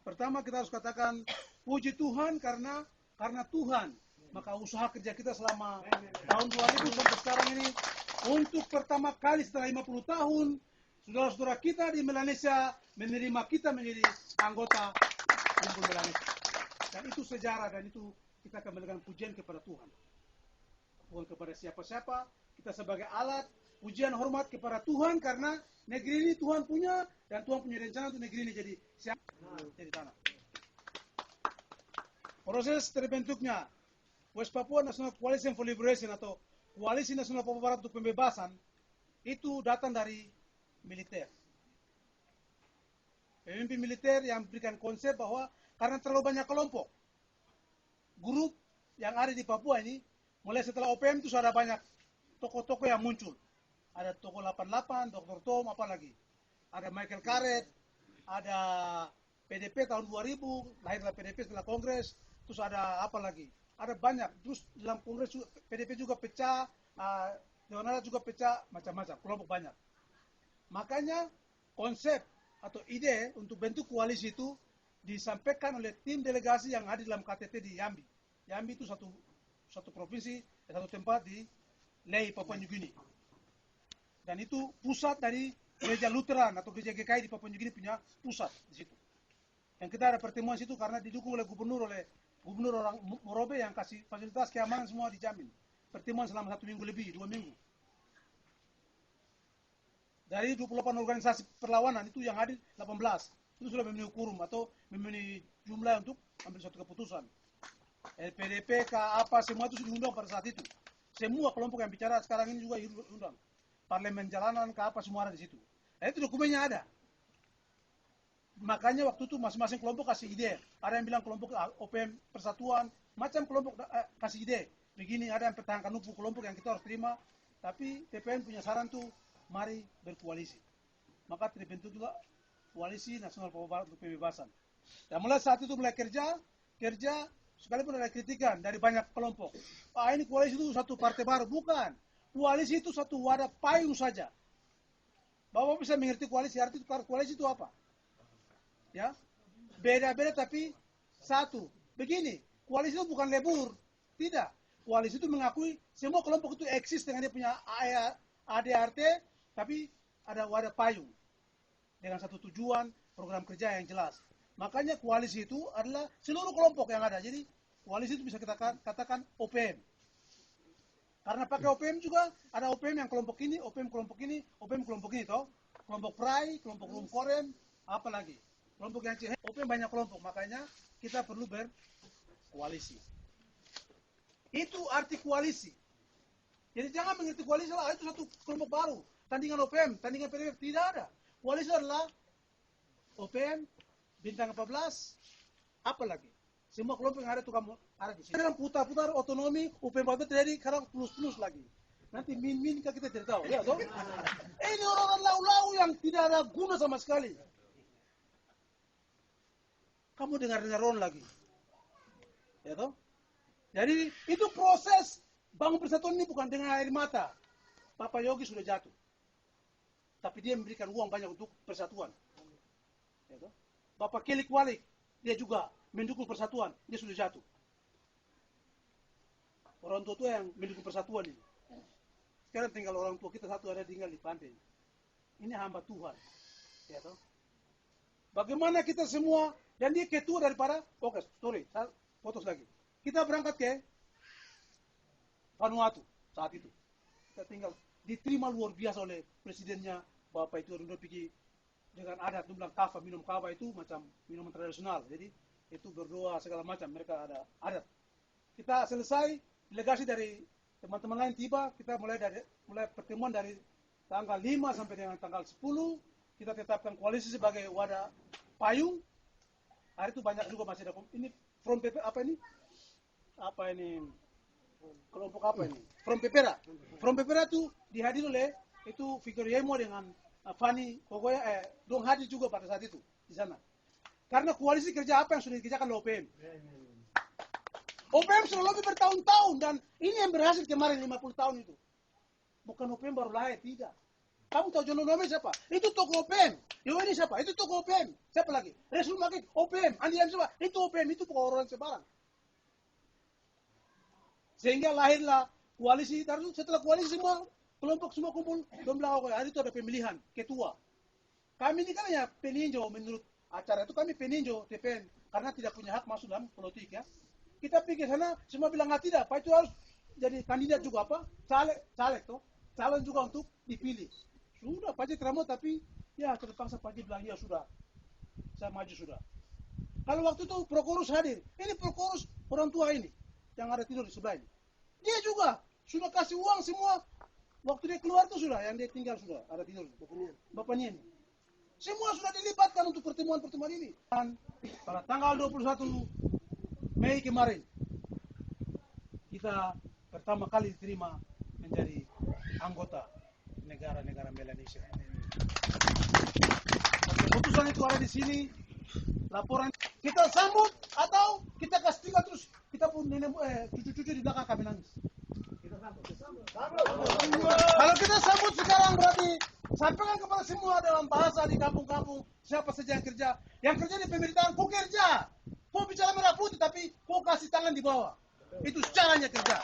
Pertama kita harus katakan puji Tuhan karena Tuhan. Maka usaha kerja kita selama tahun 2000 sampai sekarang ini, untuk pertama kali setelah 50 tahun, saudara-saudara kita di Melanesia menerima kita menjadi anggota Kumpul Melanesia. Dan itu sejarah, dan itu kita akan memberikan pujian kepada Tuhan. Bukan kepada siapa-siapa, kita sebagai alat pujian hormat kepada Tuhan, karena negeri ini Tuhan punya, dan Tuhan punya rencana untuk negeri ini jadi tanah. Proses terbentuknya West Papua National Coalition for Liberation atau Koalisi Nasional Papua Barat untuk Pembebasan itu datang dari militer. Pemimpin militer yang memberikan konsep bahwa karena terlalu banyak kelompok, grup yang ada di Papua ini, mulai setelah OPM itu sudah banyak tokoh-tokoh yang muncul. Ada tokoh 88, Dr. Tom, apalagi. Ada Michael Karet, ada PDP tahun 2000, lahirlah PDP setelah Kongres, terus ada apa lagi? Ada banyak, terus dalam Kongres PDP juga pecah, Dewan juga pecah, macam-macam, kelompok banyak. Makanya konsep atau ide untuk bentuk koalisi itu disampaikan oleh tim delegasi yang ada dalam KTT di Yambi. Yambi itu satu provinsi, satu tempat di Lei, Papua New Guinea. Dan itu pusat dari gereja Lutheran atau gereja GKI di Papua New Guinea punya pusat di situ. Yang kita ada pertemuan situ karena didukung oleh gubernur orang Morobe yang kasih fasilitas keamanan semua dijamin. Pertemuan selama 1 minggu lebih, 2 minggu. Dari 28 organisasi perlawanan itu yang hadir 18. Itu sudah memenuhi quorum atau memenuhi jumlah untuk ambil suatu keputusan. LPDP, apa semua itu sudah diundang pada saat itu. Semua kelompok yang bicara sekarang ini juga diundang. Parlemen jalanan, apa semua ada di situ. Dan itu dokumennya ada. Makanya waktu itu masing-masing kelompok kasih ide. Ada yang bilang kelompok OPM Persatuan, macam kelompok kasih ide. Begini, ada yang pertahankan kelompok yang kita harus terima. Tapi TPN punya saran tuh, mari berkoalisi. Maka terbentuk juga Koalisi Nasional Papua Barat untuk Pembebasan. Dan mulai saat itu mulai kerja sekalipun ada kritikan dari banyak kelompok. Ini koalisi itu satu partai baru. Bukan. Koalisi itu satu wadah payung saja. Bapak bisa mengerti koalisi, arti koalisi itu apa? Ya, beda-beda tapi satu. Begini, koalisi itu bukan lebur, tidak. Koalisi itu mengakui semua kelompok itu eksis dengan dia punya ADRT, tapi ada wadah payung dengan satu tujuan, program kerja yang jelas. Makanya koalisi itu adalah seluruh kelompok yang ada. Jadi koalisi itu bisa kita katakan OPM. Karena pakai OPM juga ada OPM yang kelompok ini, OPM kelompok ini, OPM kelompok ini, toh. Kelompok Prai, kelompok Rumkorem, apa lagi? Kelompok yang Cihe, OPM banyak kelompok, makanya kita perlu berkoalisi. Itu arti koalisi. Jadi jangan mengerti koalisi lah, itu satu kelompok baru. Tandingan OPM, tandingan PDP, tidak ada. Koalisi adalah OPM, Bintang 14, apa lagi? Semua kelompok yang ada itu kamu ada di sini. Dengan putar-putar otonomi, UPM Papua terjadi sekarang plus-plus lagi. Nanti min-min kita tidak tahu, ya toh? Ini orang-orang lau-lau yang tidak ada guna sama sekali. Kamu dengar-dengar Ron lagi. Ya toh? Jadi itu proses bangun persatuan ini bukan dengan air mata. Bapak Yogi sudah jatuh. Tapi dia memberikan uang banyak untuk persatuan. Ya toh? Bapak Kelik Walik, dia juga mendukung persatuan, dia sudah jatuh. Orang tua yang mendukung persatuan ini. Sekarang tinggal orang tua kita satu ada tinggal di pantai. Ini hamba Tuhan. Ya toh? Bagaimana kita semua, dan dia ketua daripada, oke, sorry, saya fotos lagi. Kita berangkat ke Vanuatu saat itu. Kita tinggal, diterima luar biasa oleh presidennya, Bapak itu udah pergi dengan adat, itu bilang kava, minum kava itu macam minuman tradisional. Jadi itu berdoa segala macam, mereka ada adat. Kita selesai, delegasi dari teman-teman lain tiba, kita mulai pertemuan dari tanggal 5 sampai dengan tanggal 10, kita tetapkan koalisi sebagai wadah payung. Hari itu banyak juga masih ada, ini Front PP apa ini? Apa ini? Kelompok apa ini? Front Pepera. Front Pepera itu dihadiri oleh itu Victor Yemo dengan Fani, pokoknya dong hadir juga pada saat itu di sana. Karena koalisi kerja apa yang sudah dikerjakan oleh OPM. OPM sudah lebih bertahun-tahun dan ini yang berhasil kemarin 50 tahun itu. Bukan OPM baru lahir, tidak. Kamu tahu John Nome siapa? Itu tokoh OPM. Ini siapa? Itu tokoh OPM. Siapa lagi? Resul Magid, OPM. Andi siapa? Itu OPM, itu orang sebarang. Sehingga lahirlah koalisi. Setelah koalisi semua kelompok semua kumpul. Don bilang, hari itu ada pemilihan ketua. Kami ini kan ya peninjau menurut acara itu, kami peninjau TPN karena tidak punya hak masuk dalam politik ya. Kita pikir sana semua bilang tidak, Pak itu harus jadi kandidat juga apa? Caleg tuh. Calon juga untuk dipilih. Sudah, Pak Haji Tramo, tapi ya terpaksa Pak Haji bilang, ya sudah, saya maju sudah. Kalau waktu itu Prokurus hadir, ini Prokurus orang tua ini, yang ada tidur di sebelah ini. Dia juga sudah kasih uang semua, waktu dia keluar itu sudah, yang dia tinggal sudah, ada tidur, Bapaknya ini. Semua sudah dilibatkan untuk pertemuan-pertemuan ini. Dan pada tanggal 21 Mei kemarin, kita pertama kali diterima menjadi anggota negara-negara Melanesia. Keputusan itu ada di sini, laporan kita sambut atau kita kasih tinggal terus kita pun cucu-cucu di belakang kami nangis. Kita sambut. Kalau kita sambut sekarang berarti sampaikan kepada semua dalam bahasa di kampung-kampung siapa saja yang kerja di pemerintahan, kau kerja, kau bicara merah putih tapi kau kasih tangan di bawah. Itu caranya kerja.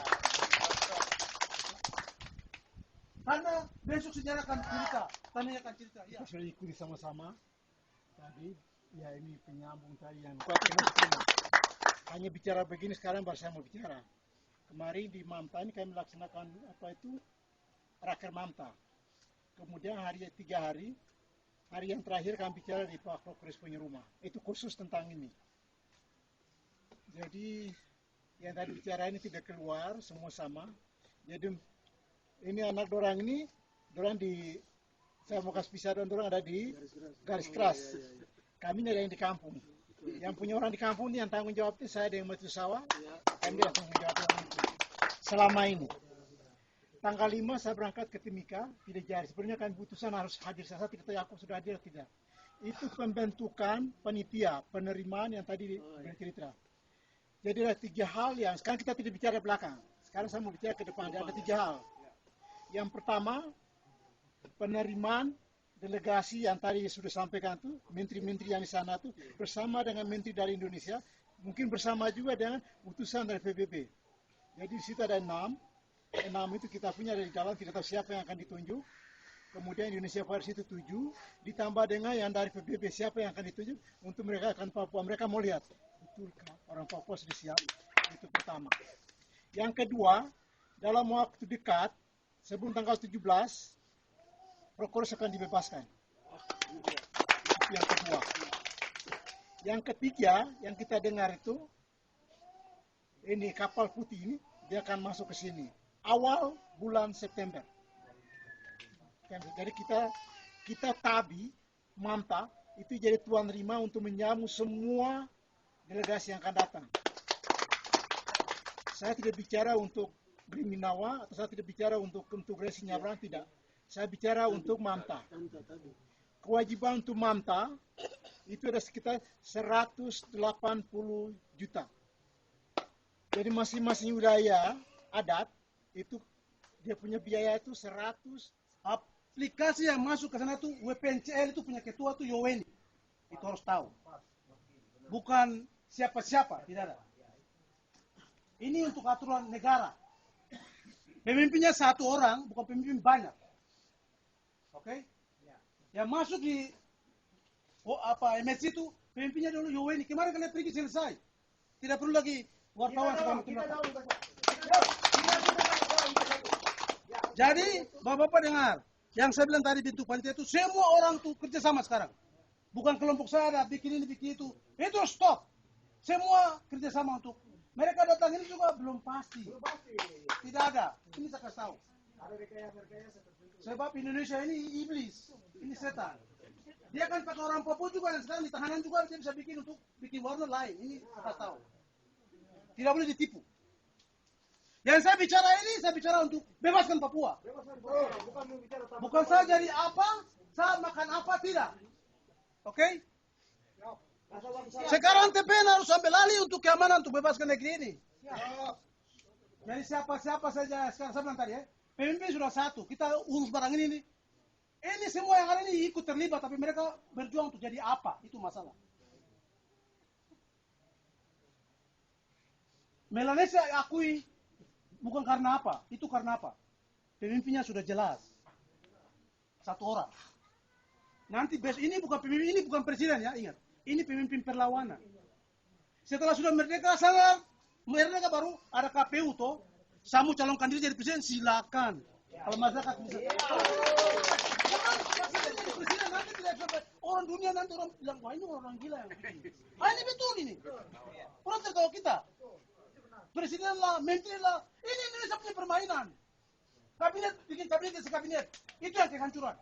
Karena besok sejarah akan cerita, tanyakan cerita. Ya. Kita sudah ikuti sama-sama. Tadi, ya ini penyambung tadi yang hanya bicara begini sekarang baru saya mau bicara. Kemarin di Mamta ini kami melaksanakan raker Mamta. Kemudian 3 hari yang terakhir kami bicara di Pak Prokurus punya rumah. Itu khusus tentang ini. Jadi yang tadi bicara ini tidak keluar, semua sama. Jadi ini anak dorang ini, saya mau kasih pisah dan dorang ada di garis keras. Kami ada yang di kampung. Yang punya orang di kampung ini yang tanggung jawabnya saya ada yang mati sawah, kami yang tanggung jawab itu. Selama ini. Tanggal 5 saya berangkat ke Timika, tidak jadi. Sebenarnya kan putusan harus hadir, saya tidak tahu aku sudah hadir atau tidak. Itu pembentukan panitia, penerimaan yang tadi bercerita. Jadi ada 3 hal yang, sekarang kita tidak bicara belakang. Sekarang saya mau bicara ke depan, ada 3 hal. Yang pertama, penerimaan delegasi yang tadi sudah sampaikan tuh, menteri-menteri yang di sana tuh, bersama dengan menteri dari Indonesia, mungkin bersama juga dengan utusan dari PBB. Jadi di situ ada 6 itu kita punya dari dalam, tidak tahu siapa yang akan ditunjuk. Kemudian Indonesia pada situ 7, ditambah dengan yang dari PBB siapa yang akan ditunjuk untuk mereka akan Papua. Mereka mau lihat, betulkah orang Papua sudah siap? Itu pertama. Yang kedua, dalam waktu dekat, sebelum tanggal 17, Prokurus akan dibebaskan. Itu yang kedua. Yang ketiga, yang kita dengar itu, ini kapal putih ini, dia akan masuk ke sini. Awal bulan September. Jadi kita Tabi, Mamta, itu jadi tuan rumah untuk menjamu semua delegasi yang akan datang. Saya tidak bicara untuk Briminawa, atau saya tidak bicara untuk Resi Nyabrang, tidak. Saya bicara untuk Mamta. Kewajiban untuk Mamta itu ada sekitar 180 juta. Jadi masing-masing wilayah adat itu dia punya biaya itu 100. Aplikasi yang masuk ke sana tuh WPNCL itu punya ketua tuh Yoweni. Itu harus tahu. Bukan siapa-siapa, tidak ada. Ini untuk aturan negara. Pemimpinnya 1 orang, bukan pemimpin banyak. Oke? Yang masuk di MSC itu pemimpinnya dulu Yoweni. Kemarin kalian pergi selesai. Tidak perlu lagi wartawan sekarang. Jadi, Bapak-bapak dengar. Yang saya bilang tadi bentuk panitia itu semua orang tuh kerja sama sekarang. Bukan kelompok saya ada bikin ini bikin itu. Itu stop. Semua kerja sama untuk mereka datang ini juga belum pasti. Tidak ada. Ini saya kasih tahu. Sebab Indonesia ini iblis, ini setan. Dia kan pakai orang Papua juga dan sekarang di tahanan juga dia bisa bikin untuk bikin warna lain. Ini saya kasih tahu. Tidak boleh ditipu. Yang saya bicara ini, saya bicara untuk bebaskan Papua. Bukan saya jadi apa, saya makan apa, tidak. Oke? Sekarang TPN harus ambil alih untuk keamanan, untuk bebaskan negeri ini. Jadi siapa-siapa saja, sekarang saya bilang tadi ya, pemimpin sudah 1, kita urus barang ini nih. Ini semua yang ada ini ikut terlibat, tapi mereka berjuang untuk jadi apa? Itu masalah. Melanesia akui bukan karena apa, itu karena apa? Pemimpinnya sudah jelas. Satu orang. Nanti ini bukan pemimpin, ini bukan presiden ya, ingat. Ini pemimpin perlawanan. Setelah sudah merdeka, merdeka baru ada KPU toh. Samu calonkan diri jadi presiden, silakan. Kalau masyarakat bisa. Presiden nanti tidak sampai orang dunia nanti orang bilang, wah ini orang gila yang begini. Ini betul ini. Orang tertawa kita. Presiden lah, menteri lah. Ini Indonesia punya permainan. Kabinet, bikin kabinet, kabinet. Itu yang kehancuran.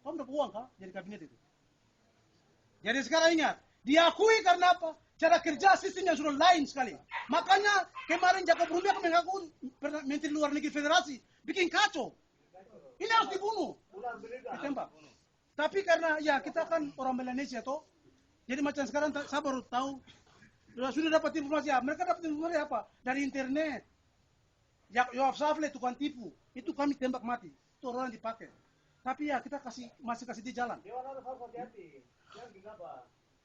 Kamu dapat uang kah jadi kabinet itu? Jadi sekarang ingat, diakui karena apa? Cara kerja sistemnya sudah lain sekali. Makanya kemarin Jacob Rumia mengaku Menteri Luar Negeri Federasi bikin kacau. Ini harus dibunuh, ditembak. Tapi karena ya kita kan orang Melanesia toh, jadi macam sekarang saya baru tahu sudah dapat informasi ya. Mereka dapat informasi apa? Dari internet. Yoav Safle tukang tipu, itu kami tembak mati. Itu orang yang dipakai. Tapi ya kita masih kasih dia jalan.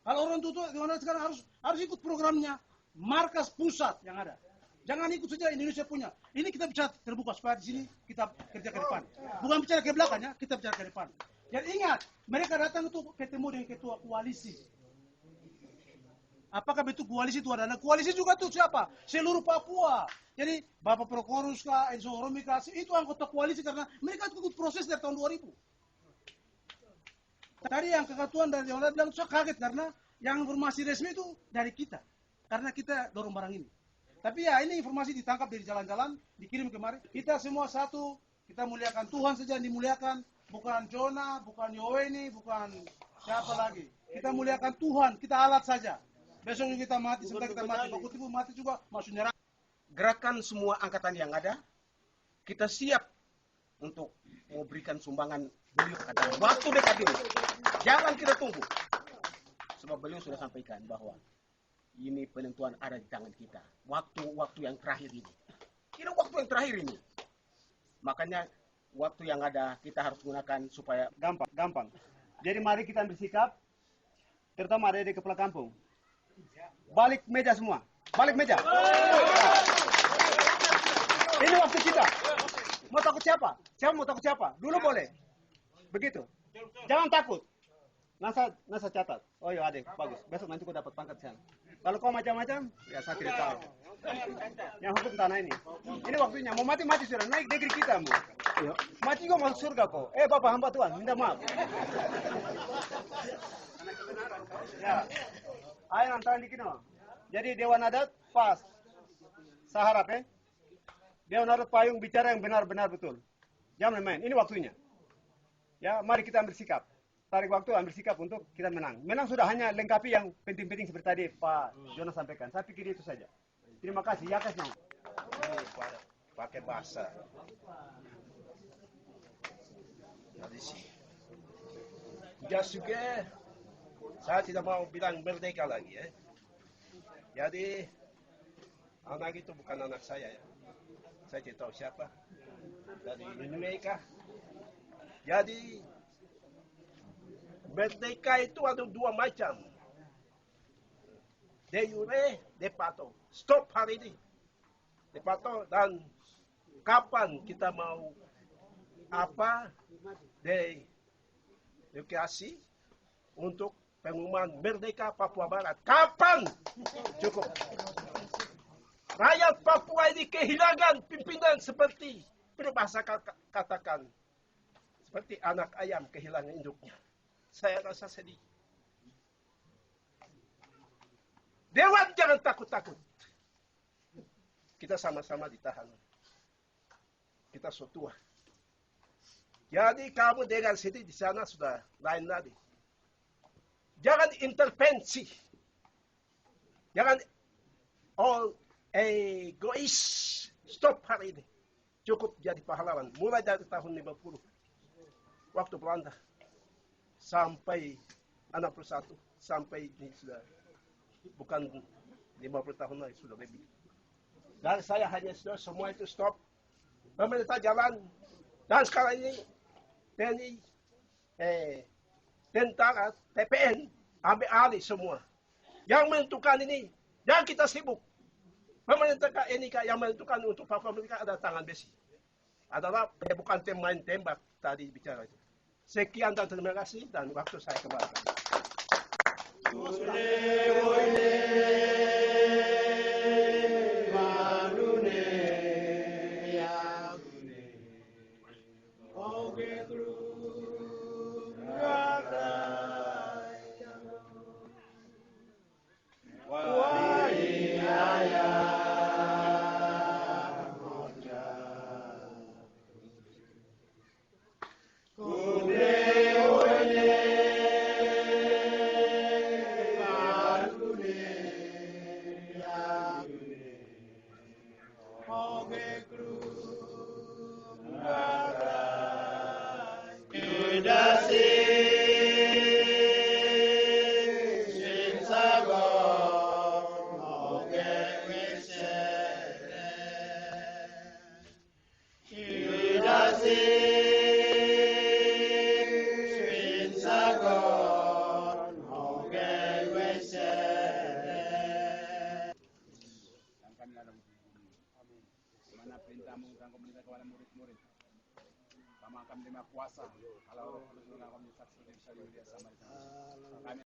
Kalau orang tua sekarang harus ikut programnya markas pusat yang ada. Jangan ikut saja Indonesia punya. Ini kita bicara terbuka supaya di sini kita kerja ke depan. Bukan bicara ke belakang ya, kita bicara ke depan. Jadi ingat, mereka datang untuk ketemu dengan ketua koalisi. Apakah betul koalisi itu ada? Nah, koalisi juga tuh siapa? Seluruh Papua. Jadi Bapak Prokorus kah, Enzo Romi kah, itu anggota koalisi karena mereka ikut proses dari tahun 2000. Tadi yang keketuaan dari yang lain bilang, saya kaget karena yang informasi resmi itu dari kita. Karena kita dorong barang ini. Tapi ya ini informasi ditangkap dari jalan-jalan, dikirim kemarin. Kita semua satu, kita muliakan Tuhan saja yang dimuliakan. Bukan Jonah, bukan Yoweni, bukan siapa lagi. Kita muliakan Tuhan, kita alat saja. Besok kita mati, sebentar kita mati. Baku tipu mati juga, masuk neraka. Gerakan semua angkatan yang ada, kita siap untuk memberikan sumbangan beliau pada waktu dekat ini. Jangan kita tunggu. Sebab beliau sudah sampaikan bahwa ini penentuan ada di tangan kita. Waktu yang terakhir ini. Ini waktu yang terakhir ini. Makanya waktu yang ada kita harus gunakan supaya gampang. Jadi mari kita bersikap, terutama ada di kepala kampung. Balik meja semua. Balik meja. Ini waktu kita. Mau takut siapa? Siapa mau takut siapa? Dulu boleh. Begitu. Jangan takut. Nasa catat. Oh iya adek, bagus. Besok nanti kau dapat pangkat sana. Kalau kau macam-macam, ya saya tidak tahu. Yang hukum tanah ini. Ini waktunya. Mau mati sudah. Naik negeri kita mau. Mati juga masuk surga kau. Bapak hamba Tuhan, minta maaf. Ya. Ayo nanti dikit no. Jadi Dewan Adat pas. Saya harap Dewan Adat payung bicara yang benar-benar betul. Jangan main. Ini waktunya. Ya, mari kita ambil sikap. Tarik waktu, ambil sikap untuk kita menang. Menang sudah hanya lengkapi yang penting-penting seperti tadi Pak Jonas sampaikan. Saya pikir itu saja. Terima kasih. Ya, kasih. pakai bahasa. Jadi sih. Juga saya tidak mau bilang merdeka lagi ya. Jadi anak itu bukan anak saya ya. Saya tidak tahu siapa. Dari Indonesia. Jadi merdeka itu ada dua macam. De jure, de facto. Stop hari ini. De facto dan kapan kita mau apa demokrasi untuk pengumuman merdeka Papua Barat. Kapan? Cukup. Rakyat Papua ini kehilangan pimpinan seperti berbahasa katakan seperti anak ayam kehilangan induknya. Saya rasa sedih. Dewan jangan takut-takut. Kita sama-sama ditahan. Kita so tua. Jadi kamu dengan sedih di sana sudah lain lagi. Jangan intervensi. Jangan all egois. Stop hari ini. Cukup jadi pahlawan. Mulai dari tahun 50. Waktu Belanda. Sampai 61. Sampai ini sudah. Bukan 50 tahun lagi. Sudah lebih. Dan saya hanya sudah semua itu stop. Pemerintah jalan. Dan sekarang ini TNI, tentara, TPN, ambil alih semua. Yang menentukan ini, jangan kita sibuk. Pemerintah NIK yang menentukan untuk Papua mereka ada tangan besi. Adalah bukan main tembak tadi bicara itu. Sekian dan terima kasih dan waktu saya kembali. Mana perintahmu dan komunitas kepada murid-murid. Kami akan menerima kuasa kalau kami saksi bisa dilihat sama. Kami